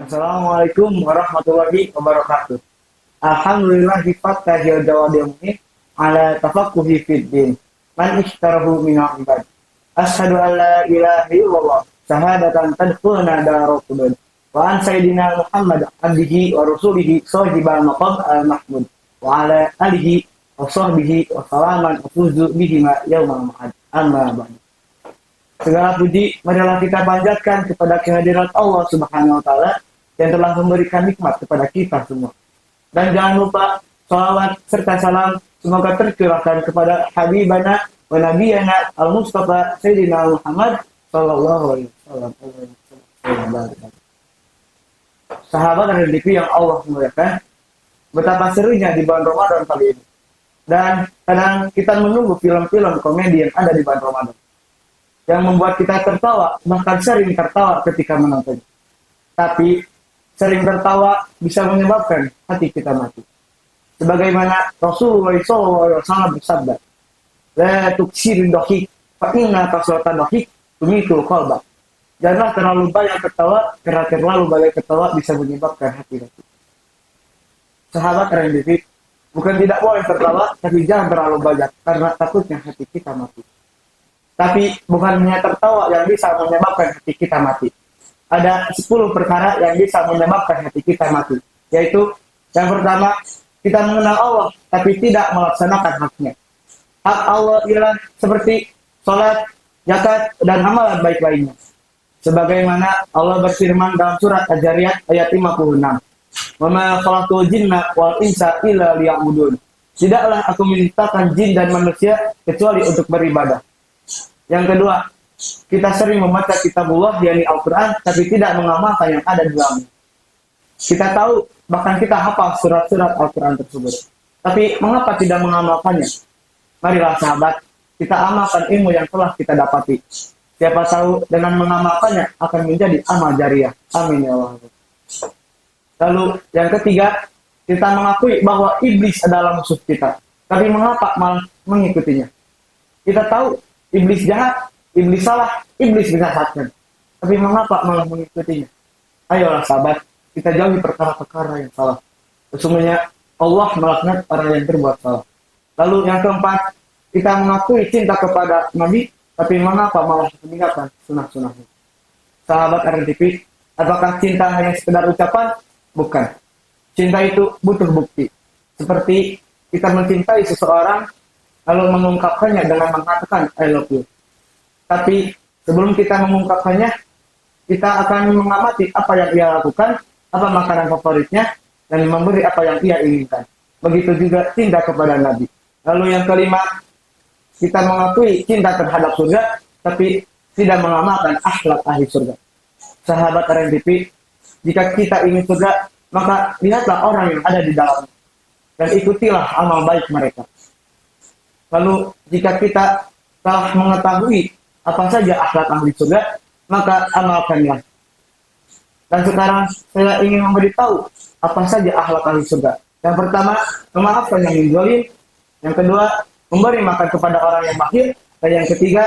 Assalamualaikum warahmatullahi wabarakatuh. Alhamdulillah fattah jawadiyumni ala tafaqquhi fid din. Man ishtarahu minal ibad. Asyhadu an la ilaha illallah syahadatan tadkhuluna darul wa an sayyidina Muhammad abdihi wa rasulihi sahibal maqam al-mahmud wa ala alihi wa sahbihi wa salaman ufuzu bihima yaumal ma'ad. Amma ba'd. Segala puji marilah kita panjatkan kepada kehadirat Allah Subhanahu wa taala yang telah memberikan nikmat kepada kita semua. Dan jangan lupa salawat serta salam semoga tercurahkan kepada habibana wa nabiyana al-Mustafa Sayyidina Muhammad sallallahu alaihi wasallam. Sahabat dan hadirin yang Allah muliakan, betapa serunya di bulan Ramadan kali ini. Dan kadang kita menunggu film-film komedi yang ada di bulan Ramadan yang membuat kita tertawa, bahkan sering tertawa ketika menonton. Tapi sering tertawa bisa menyebabkan hati kita mati. Sebagaimana Rasulullah SAW bersabda, "La tuksirin dohik, fa inna kasratan dohik tumitul qalba." Janganlah terlalu banyak ketawa, karena terlalu banyak ketawa bisa menyebabkan hati mati. Sahabat RNDV, bukan tidak boleh tertawa, tapi jangan terlalu banyak, karena takutnya hati kita mati. Tapi bukan hanya tertawa yang bisa menyebabkan hati kita mati. Ada 10 perkara yang bisa menyebabkan hati kita mati. Yaitu, yang pertama, kita mengenal Allah, tapi tidak melaksanakan haknya. Hak Allah ialah seperti sholat, zakat, dan amalan baik lainnya. Sebagaimana Allah berfirman dalam surat Al-Jariyat ayat 56. "Wa ma khalaqtul jinna wal insa illa liya'budun." Tidaklah aku menciptakan jin dan manusia kecuali untuk beribadah. Yang kedua, kita sering membaca kitabullah yakni Al-Quran, tapi tidak mengamalkan yang ada di dalamnya. Kita tahu, bahkan kita hafal surat-surat Al-Quran tersebut. Tapi mengapa tidak mengamalkannya? Marilah sahabat, kita amalkan ilmu yang telah kita dapati. Siapa tahu dengan mengamalkannya akan menjadi amal jariah. Amin ya Allah. Lalu yang ketiga, kita mengakui bahwa iblis adalah musuh kita. Tapi mengapa malah mengikutinya? Kita tahu iblis jahat, iblis salah, iblis disesatkan. Tapi mengapa malah mengikutinya? Ayolah sahabat, kita jauhi perkara-perkara yang salah. Sesungguhnya Allah melaknat orang yang berbuat salah. Lalu yang keempat, kita mengakui cinta kepada Nabi, tapi mengapa malah meninggalkan sunnah-sunnahnya? Sahabat RNTV, apakah cinta hanya sekedar ucapan? Bukan. Cinta itu butuh bukti. Seperti kita mencintai seseorang, lalu mengungkapkannya dengan mengatakan I love you. Tapi sebelum kita mengungkapkannya, kita akan mengamati apa yang ia lakukan, apa makanan favoritnya, dan memberi apa yang ia inginkan. Begitu juga cinta kepada Nabi. Lalu yang kelima, kita mengakui cinta terhadap surga, tapi tidak mengamalkan akhlak ahli surga. Sahabat RNDP, jika kita ingin surga, maka lihatlah orang yang ada di dalamnya, dan ikutilah amal baik mereka. Lalu jika kita telah mengetahui apa saja akhlak ahli surga, maka amalkanlah. Dan sekarang saya ingin memberitahu apa saja akhlak ahli surga. Yang pertama, memaafkan yang zalim. Yang kedua, memberi makan kepada orang yang bakhil. Dan yang ketiga,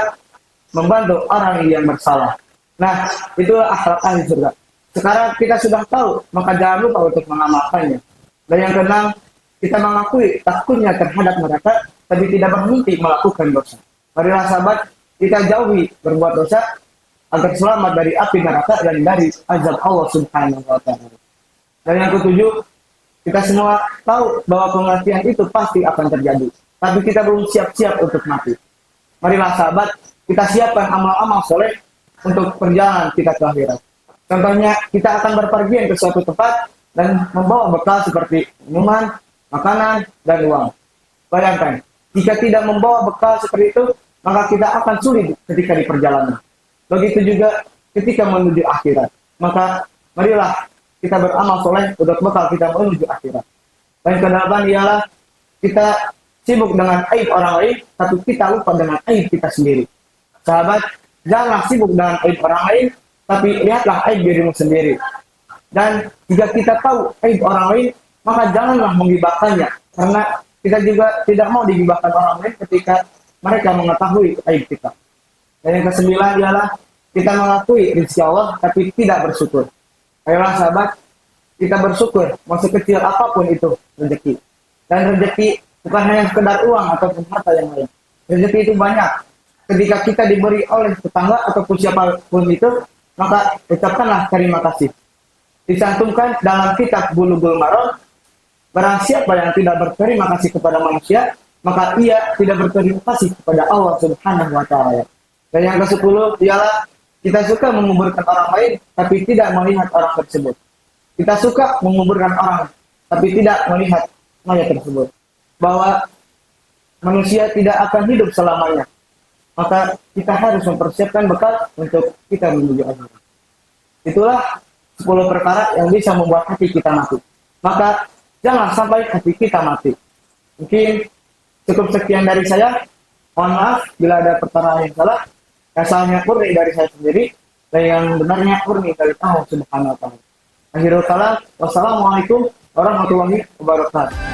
membantu orang yang bersalah. Nah, itulah akhlak ahli surga. Sekarang kita sudah tahu, maka jangan lupa untuk mengamalkannya. Dan yang keenam, kita mengakui takutnya terhadap mereka, tapi tidak berhenti melakukan dosa. Marilah sahabat, kita jauhi berbuat dosa agar selamat dari api neraka dan dari azab Allah Subhanahu wa taala. Dan yang ketujuh, kita semua tahu bahwa kematian itu pasti akan terjadi, tapi kita belum siap-siap untuk mati. Marilah sahabat, kita siapkan amal-amal soleh untuk perjalanan kita ke akhirat. Contohnya, kita akan berpergian ke suatu tempat dan membawa bekal seperti minuman, makanan, dan uang. Bayangkan, jika tidak membawa bekal seperti itu, maka kita akan sulit ketika di perjalanan. Begitu juga ketika menuju akhirat. Maka marilah kita beramal soleh untuk bekal kita menuju akhirat. Dan kedelapan ialah kita sibuk dengan aib orang lain, tapi kita lupa dengan aib kita sendiri. Sahabat, janganlah sibuk dengan aib orang lain, tapi lihatlah aib dirimu sendiri. Dan jika kita tahu aib orang lain, maka janganlah menggibahkannya, karena kita juga tidak mau digibahkan orang lain ketika mereka mengetahui aib kita. Dan yang kesembilan ialah kita mengakui rezeki Allah tapi tidak bersyukur. Ayolah sahabat, kita bersyukur, mau sekecil apapun itu rezeki. Dan rezeki bukan hanya sekedar uang ataupun harta yang lain. Rezeki itu banyak. Ketika kita diberi oleh tetangga ataupun siapapun itu, maka ucapkanlah terima kasih. Dicantumkan dalam kitab Bulughul Maram, barang siapa yang tidak berterima kasih kepada manusia, maka ia tidak berterima kasih kepada Allah Subhanahu wa Ta'ala. Dan yang ke-10 ialah kita suka menguburkan orang lain, tapi tidak melihat orang tersebut. Kita suka menguburkan orang, tapi tidak melihat mayat tersebut. Bahwa manusia tidak akan hidup selamanya. Maka kita harus mempersiapkan bekal untuk kita menuju akhirat. Itulah 10 perkara yang bisa membuat hati kita mati. Maka jangan sampai hati kita mati. Mungkin cukup sekian dari saya. Mohon maaf bila ada pertanyaan yang salah. Asalnya murni dari saya sendiri, dan yang benarnya murni dari Allah Subhanahu wa Ta'ala. Akhirul kalam, wassalamualaikum warahmatullahi wabarakatuh.